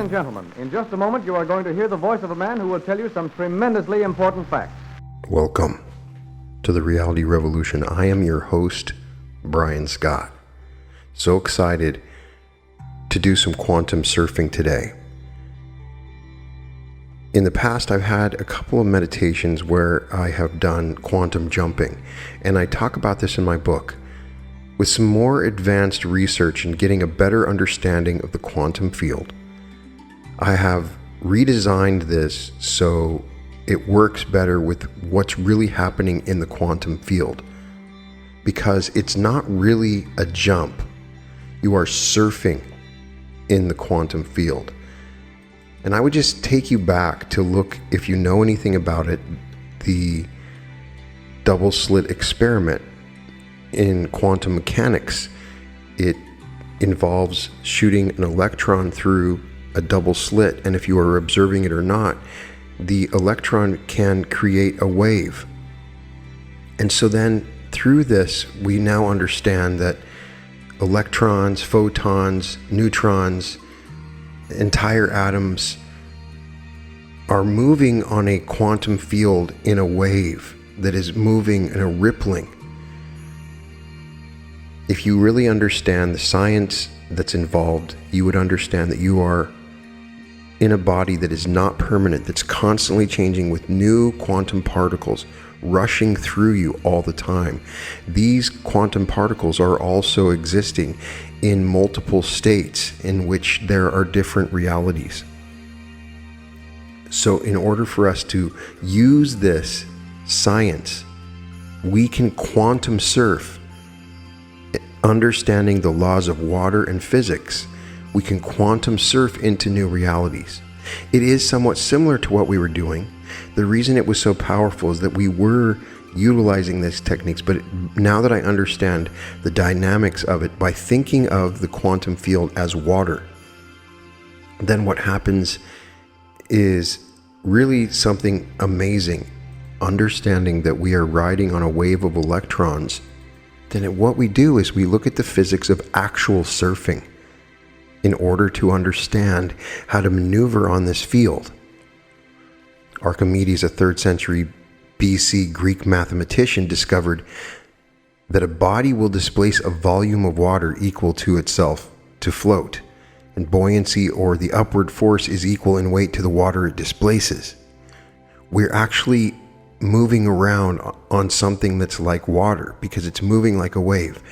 and gentlemen, in just a moment you are going to hear the voice of a man who will tell you some tremendously important facts. Welcome to the Reality Revolution. I am your host, Brian Scott. So excited to do some quantum surfing today. In the past, I've had a couple of meditations where I have done quantum jumping, and I talk about this in my book. With some more advanced research and getting a better understanding of the quantum field, I have redesigned this so it works better with what's really happening in the quantum field. Because it's not really a jump. You are surfing in the quantum field. And I would just take you back to look, if you know anything about it, the double slit experiment in quantum mechanics. It involves shooting an electron through a double slit, and if you are observing it or not, the electron can create a wave. And so then through this, we now understand that electrons, photons, neutrons, entire atoms are moving on a quantum field in a wave that is moving in a rippling. If you really understand the science that's involved, you would understand that you are in a body that is not permanent, that's constantly changing with new quantum particles rushing through you all the time. These quantum particles are also existing in multiple states in which there are different realities. So in order for us to use this science, we can quantum surf, understanding the laws of water and physics. We can quantum surf into new realities. It is somewhat similar to what we were doing. The reason it was so powerful is that we were utilizing these techniques, but now that I understand the dynamics of it by thinking of the quantum field as water, then what happens is really something amazing. Understanding that we are riding on a wave of electrons, then what we do is we look at the physics of actual surfing in order to understand how to maneuver on this field. Archimedes, a 3rd century BC Greek mathematician, discovered that a body will displace a volume of water equal to itself to float, and buoyancy, or the upward force, is equal in weight to the water it displaces. We're actually moving around on something that's like water because it's moving like a wave.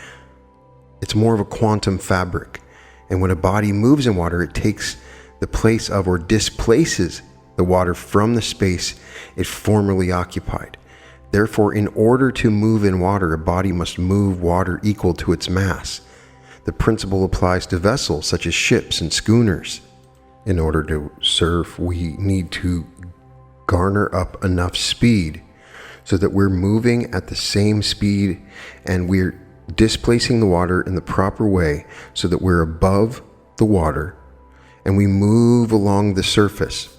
It's more of a quantum fabric. And when a body moves in water, it takes the place of or displaces the water from the space it formerly occupied. Therefore, in order to move in water, a body must move water equal to its mass. The principle applies to vessels such as ships and schooners. In order to surf, we need to garner up enough speed so that we're moving at the same speed and we're displacing the water in the proper way so that we're above the water and we move along the surface.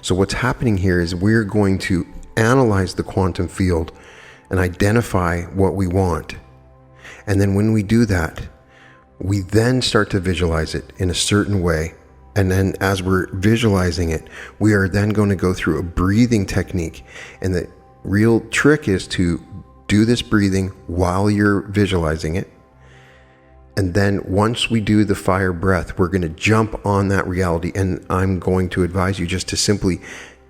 So what's happening here is we're going to analyze the quantum field and identify what we want. And then when we do that, we then start to visualize it in a certain way. And then as we're visualizing it, we are then going to go through a breathing technique. And the real trick is to do this breathing while you're visualizing it. And then once we do the fire breath, we're going to jump on that reality. And I'm going to advise you just to simply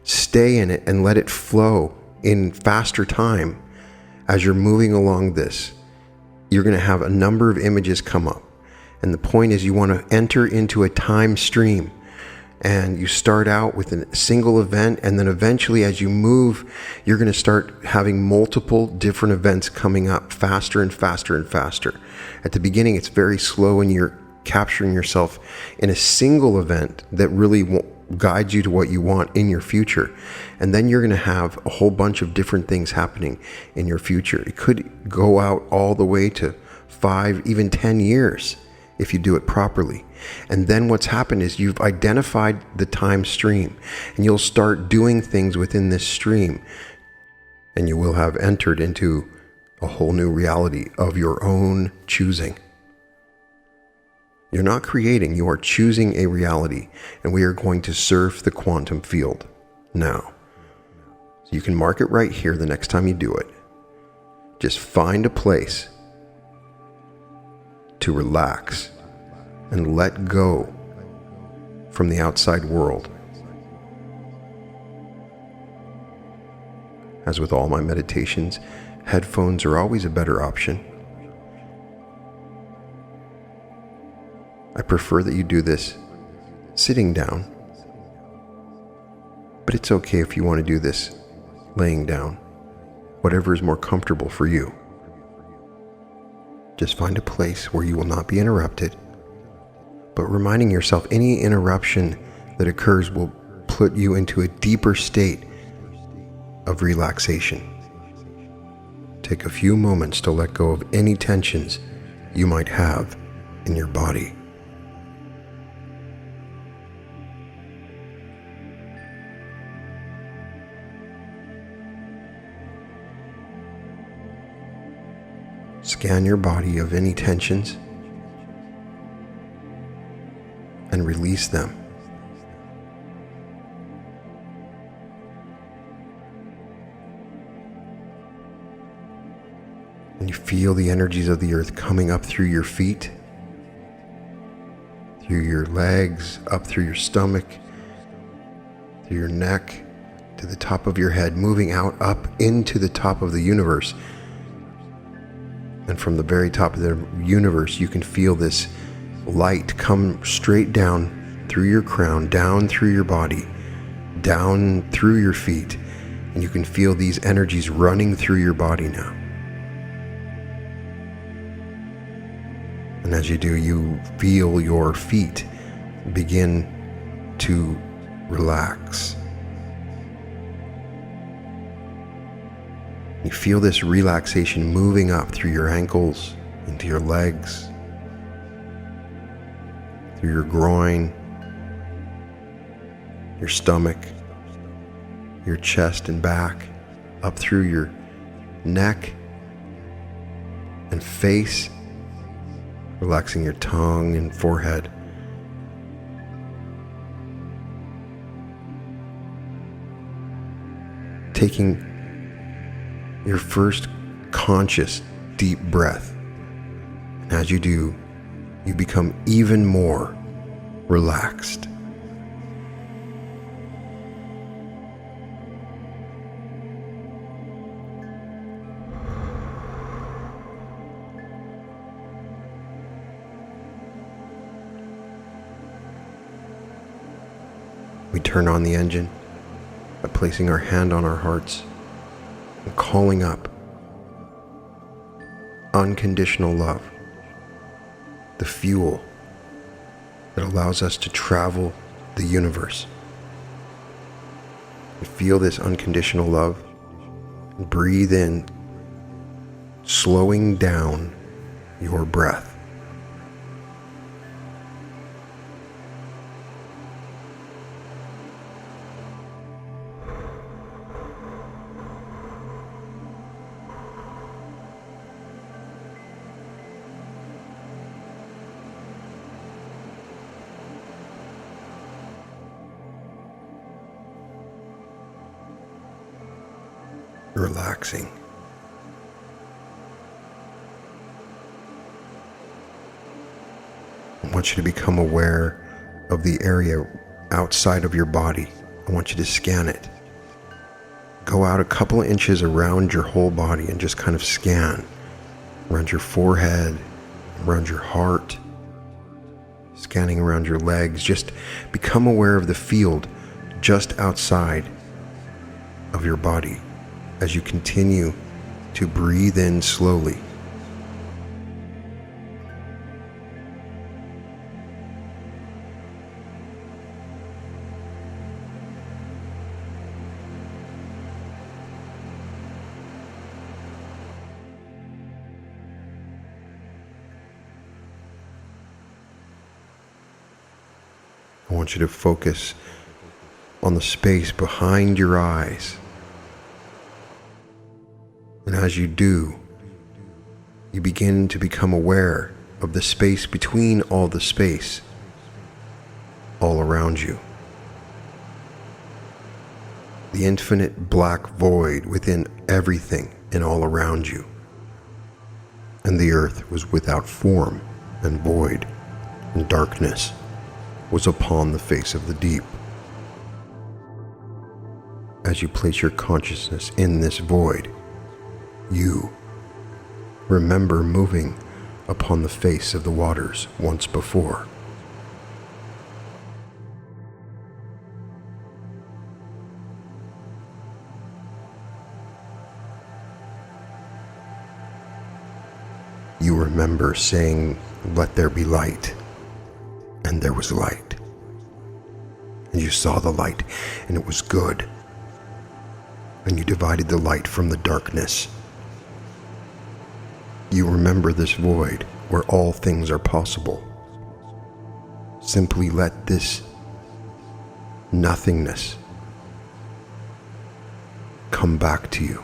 stay in it and let it flow in faster time. As you're moving along this, you're going to have a number of images come up. And the point is you want to enter into a time stream. And you start out with a single event, and then eventually as you move, you're going to start having multiple different events coming up faster and faster and faster. At the beginning, it's very slow and you're capturing yourself in a single event that really guides you to what you want in your future. And then you're going to have a whole bunch of different things happening in your future. It could go out all the way to 5, even 10 years if you do it properly. And then what's happened is you've identified the time stream, and you'll start doing things within this stream, and you will have entered into a whole new reality of your own choosing. You're not creating, you are choosing a reality, and we are going to surf the quantum field now. So you can mark it right here the next time you do it. Just find a place to relax and let go from the outside world. As with all my meditations, headphones are always a better option. I prefer that you do this sitting down, but it's okay if you want to do this laying down, whatever is more comfortable for you. Just find a place where you will not be interrupted, but reminding yourself any interruption that occurs will put you into a deeper state of relaxation. Take a few moments to let go of any tensions you might have in your body. Scan your body of any tensions and release them. And you feel the energies of the earth coming up through your feet, through your legs, up through your stomach, through your neck, to the top of your head, moving out up into the top of the universe. And from the very top of the universe, you can feel this light come straight down through your crown, down through your body, down through your feet. And you can feel these energies running through your body now. And as you do, you feel your feet begin to relax. You feel this relaxation moving up through your ankles, into your legs, through your groin, your stomach, your chest and back, up through your neck and face, relaxing your tongue and forehead. Taking your first conscious deep breath. And as you do, you become even more relaxed. We turn on the engine by placing our hand on our hearts and calling up unconditional love, the fuel that allows us to travel the universe. You feel this unconditional love and breathe in, slowing down your breath. Relaxing. I want you to become aware of the area outside of your body. I want you to scan it. Go out a couple of inches around your whole body and just kind of scan around your forehead, around your heart, scanning around your legs. Just become aware of the field just outside of your body as you continue to breathe in slowly. I want you to focus on the space behind your eyes. And as you do, you begin to become aware of the space between all the space all around you. The infinite black void within everything and all around you. And the earth was without form and void, and darkness was upon the face of the deep. As you place your consciousness in this void, you remember moving upon the face of the waters once before. You remember saying, "Let there be light," and there was light. And you saw the light, and it was good. And you divided the light from the darkness. You remember this void where all things are possible. Simply let this nothingness come back to you.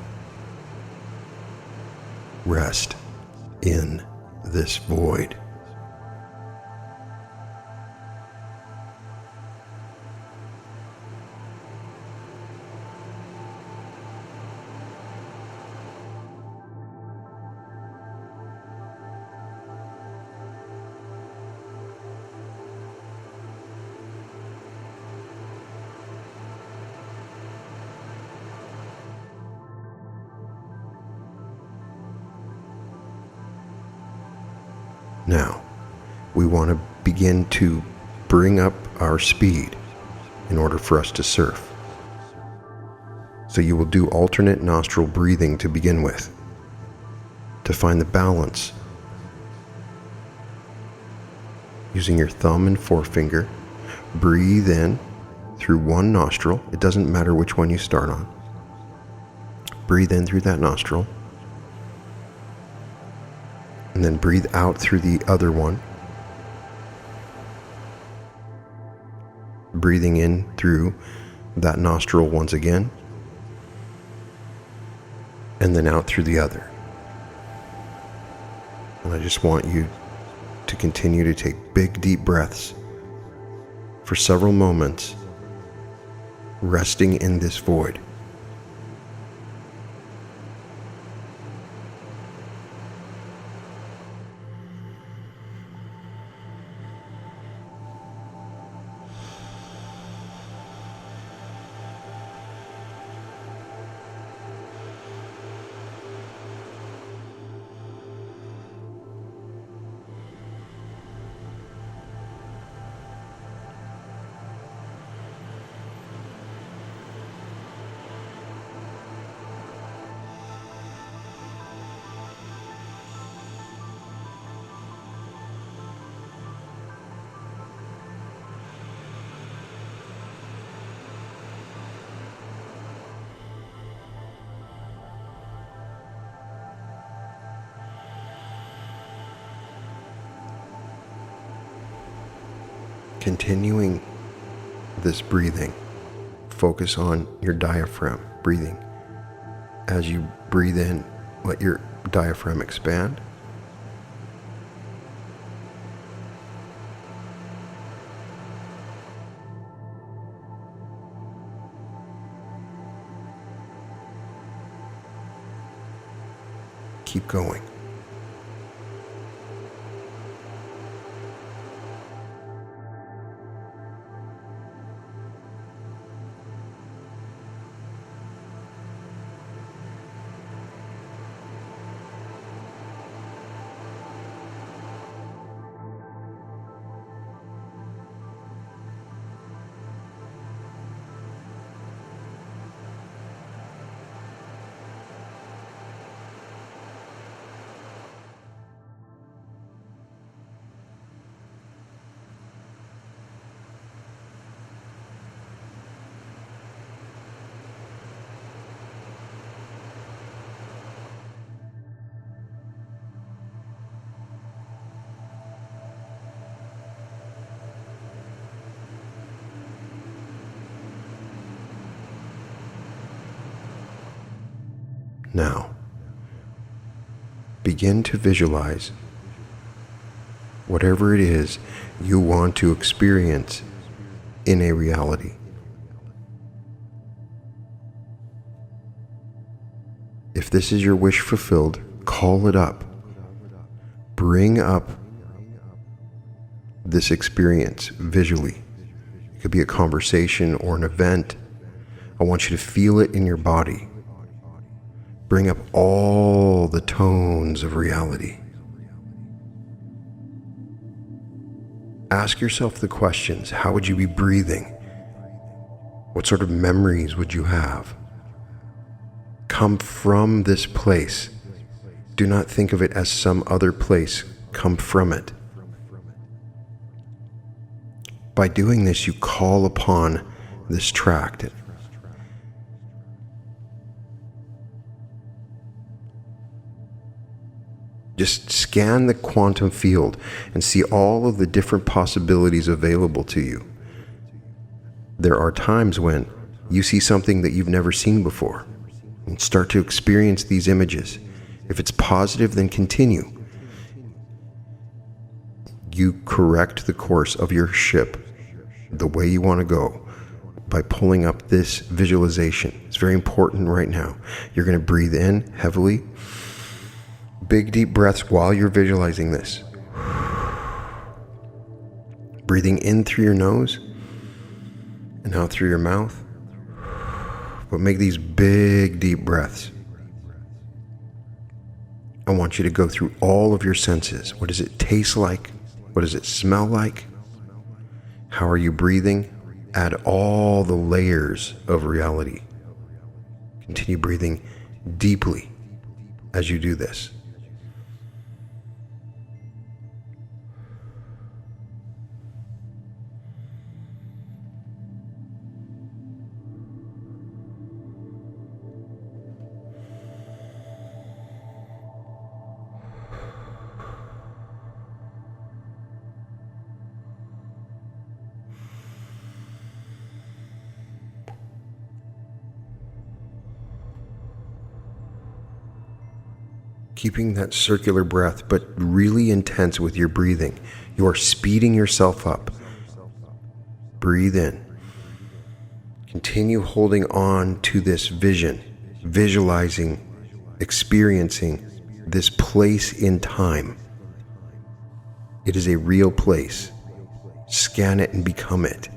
Rest in this void. Now, we want to begin to bring up our speed in order for us to surf. So you will do alternate nostril breathing to begin with, to find the balance. Using your thumb and forefinger, breathe in through one nostril. It doesn't matter which one you start on. Breathe in through that nostril. And then breathe out through the other one. Breathing in through that nostril once again. And then out through the other. And I just want you to continue to take big, deep breaths for several moments, resting in this void. Continuing this breathing, focus on your diaphragm breathing. As you breathe in, let your diaphragm expand. Keep going. Now, begin to visualize whatever it is you want to experience in a reality. If this is your wish fulfilled, call it up. Bring up this experience visually. It could be a conversation or an event. I want you to feel it in your body. Bring up all the tones of reality. Ask yourself the questions. How would you be breathing? What sort of memories would you have? Come from this place. Do not think of it as some other place. Come from it. By doing this, you call upon this tract. Just scan the quantum field and see all of the different possibilities available to you. There are times when you see something that you've never seen before and start to experience these images. If it's positive, then continue. You correct the course of your ship the way you want to go by pulling up this visualization. It's very important right now. You're going to breathe in heavily. Big deep breaths while you're visualizing this. Breathing in through your nose and out through your mouth. But make these big deep breaths. I want you to go through all of your senses. What does it taste like? What does it smell like? How are you breathing? Add all the layers of reality. Continue breathing deeply as you do this. Keeping that circular breath, but really intense with your breathing. You are speeding yourself up. Breathe in. Continue holding on to this vision, visualizing, experiencing this place in time. It is a real place. Scan it and become it.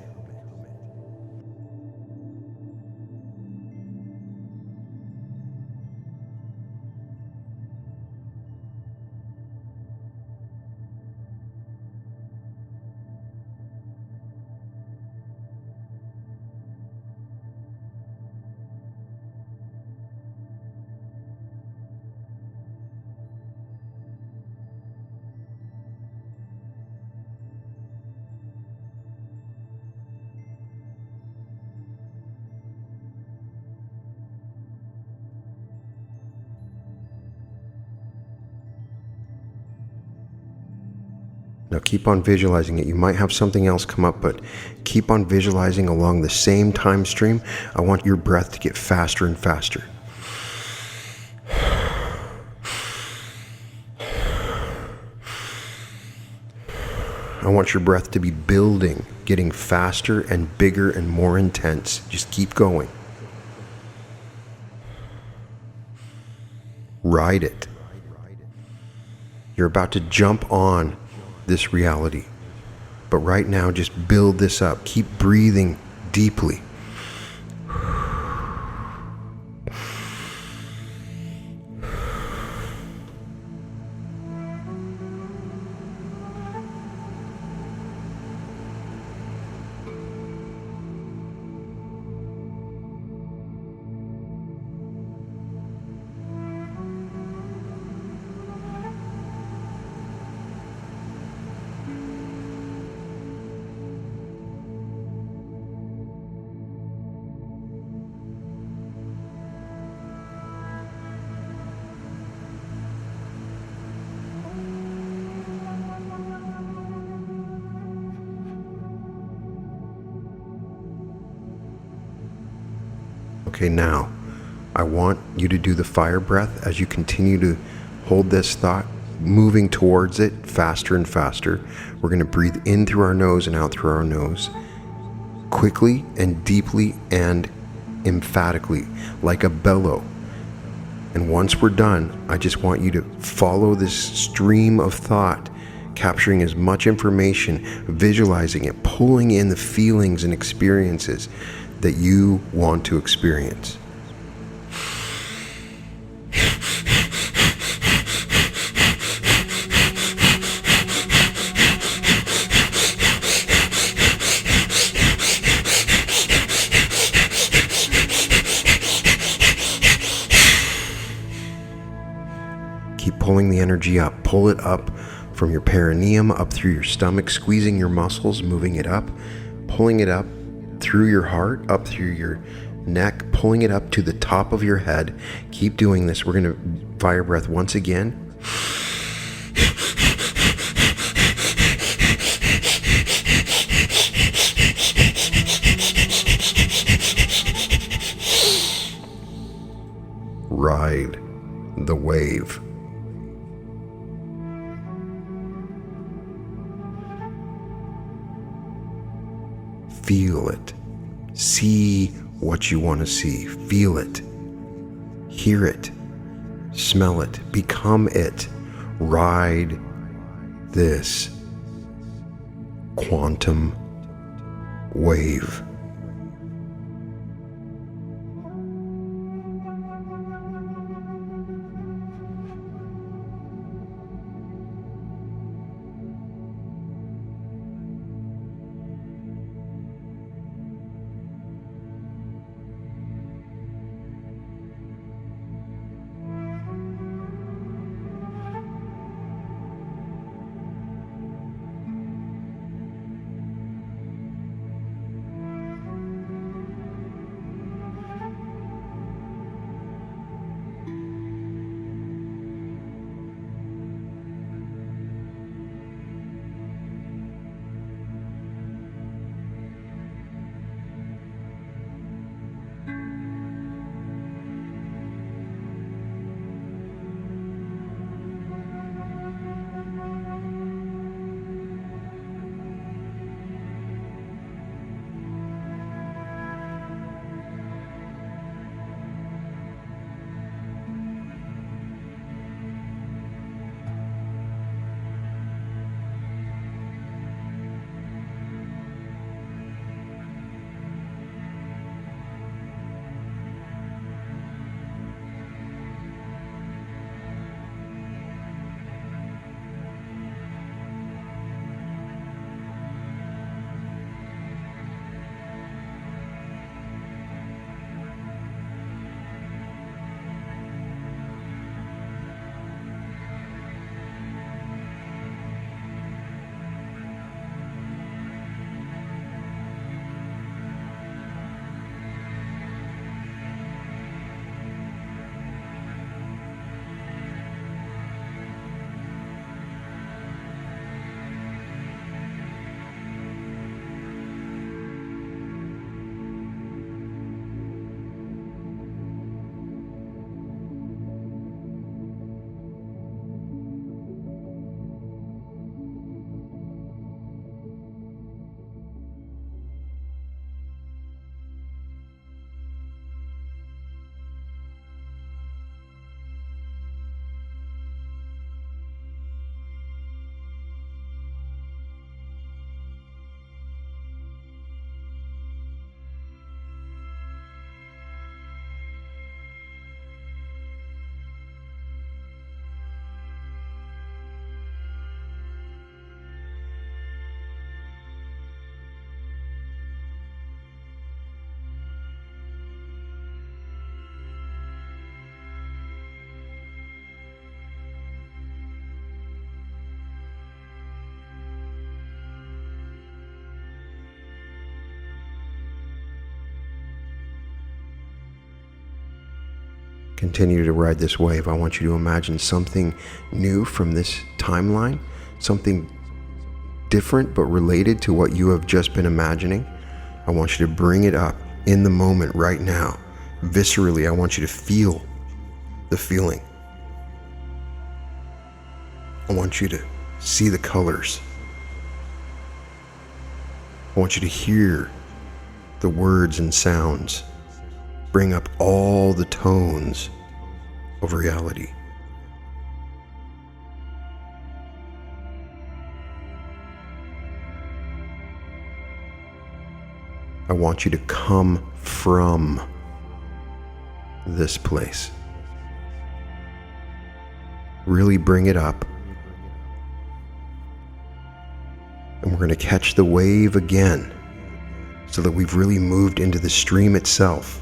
Now keep on visualizing it. You might have something else come up, but keep on visualizing along the same time stream. I want your breath to get faster and faster. I want your breath to be building, getting faster and bigger and more intense. Just keep going. Ride it. You're about to jump on this reality. But right now, just build this up. Keep breathing deeply. Okay, now I want you to do the fire breath as you continue to hold this thought. moving towards it faster and faster. We're going to breathe in through our nose and out through our nose, quickly and deeply and emphatically, like a bellow. And once we're done, I just want you to follow this stream of thought, capturing as much information, visualizing it, pulling in the feelings and experiences that you want to experience. Keep pulling the energy up. Pull it up from your perineum, up through your stomach, squeezing your muscles, moving it up, pulling it up through your heart, up through your neck, pulling it up to the top of your head. Keep doing this. We're going to fire breath once again. Ride the wave. Feel it. See what you want to see. Feel it. Hear it. Smell it. Become it. Ride this quantum wave. Continue to ride this wave. I want you to imagine something new from this timeline, something different but related to what you have just been imagining. I want you to bring it up in the moment right now. Viscerally, I want you to feel the feeling. I want you to see the colors. I want you to hear the words and sounds. Bring up all the tones of reality. I want you to come from this place. Really bring it up. And we're going to catch the wave again so that we've really moved into the stream itself.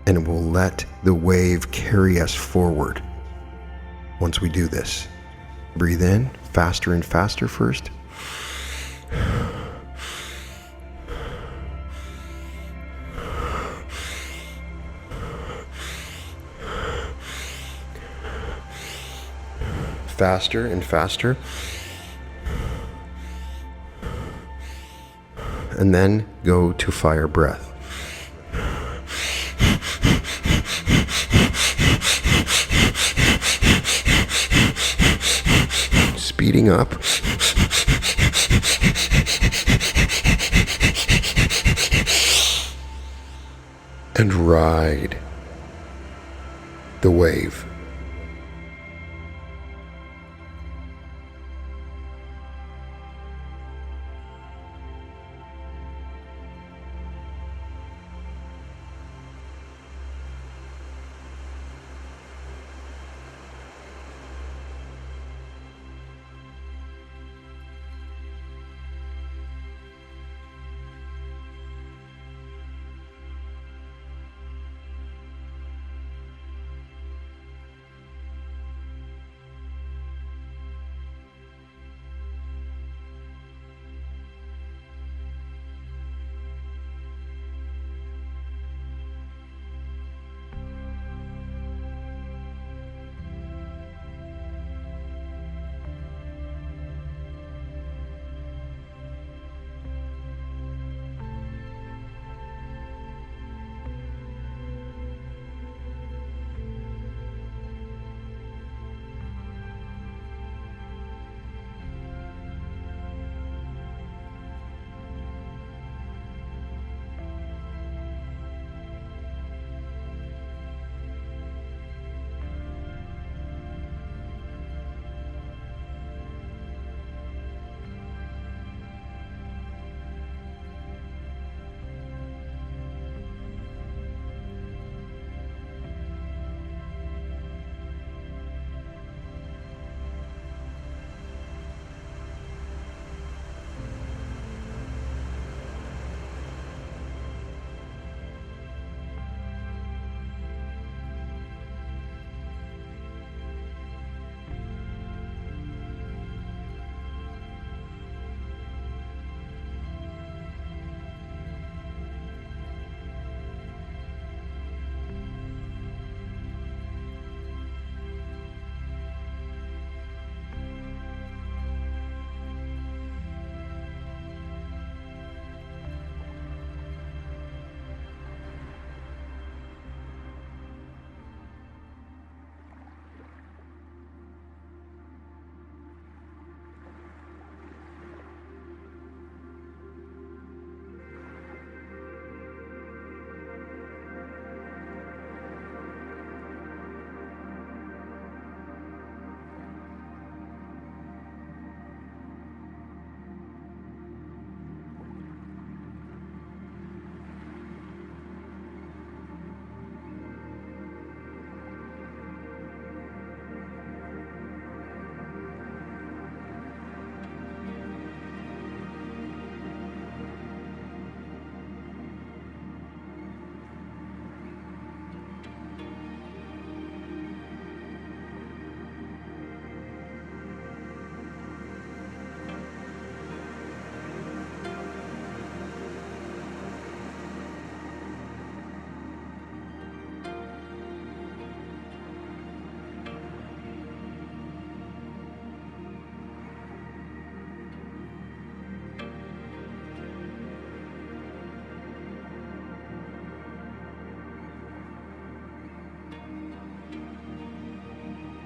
And we'll let the wave carry us forward once we do this. Breathe in faster and faster first. Faster and faster. And then go to fire breath. Speeding up. And ride the wave.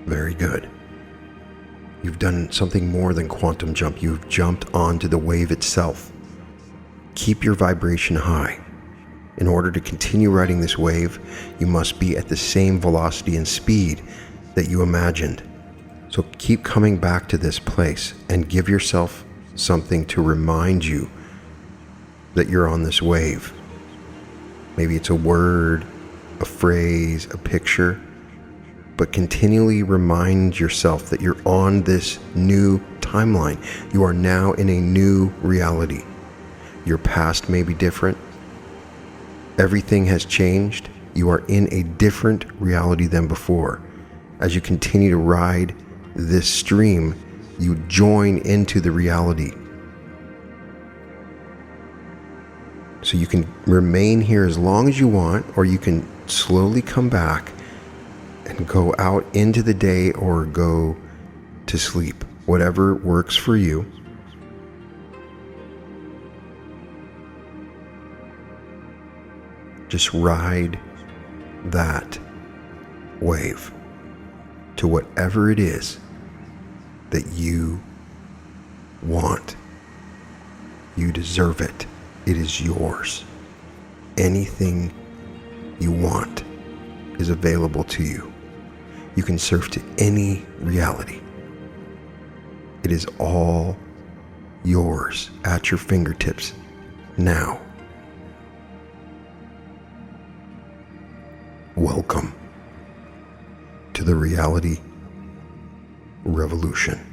Very good. You've done something more than quantum jump. You've jumped onto the wave itself. Keep your vibration high. In order to continue riding this wave, you must be at the same velocity and speed that you imagined. So keep coming back to this place and give yourself something to remind you that you're on this wave. Maybe it's a word, a phrase, a picture, but continually remind yourself that you're on this new timeline. You are now in a new reality. Your past may be different. Everything has changed. You are in a different reality than before. As you continue to ride this stream, you join into the reality. So you can remain here as long as you want, or you can slowly come back and go out into the day or go to sleep. Whatever works for you. Just ride that wave to whatever it is that you want. You deserve it. It is yours. Anything you want is available to you. You can surf to any reality. It is all yours at your fingertips now. Welcome to the reality revolution.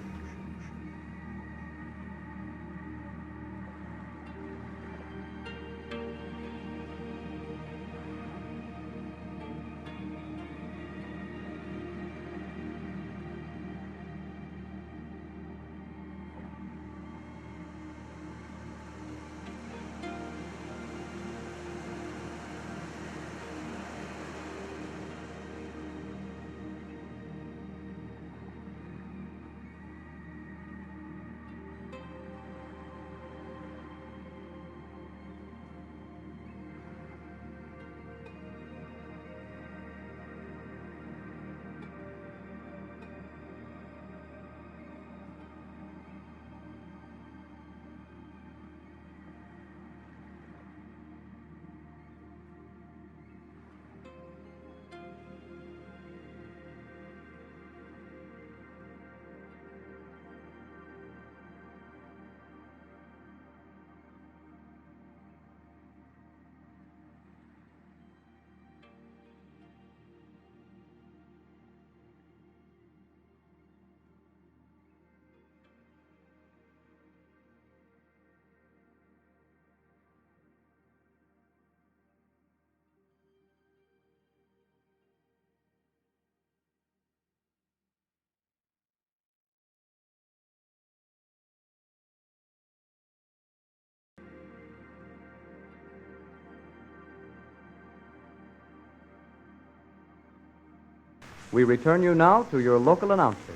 We return you now to your local announcer.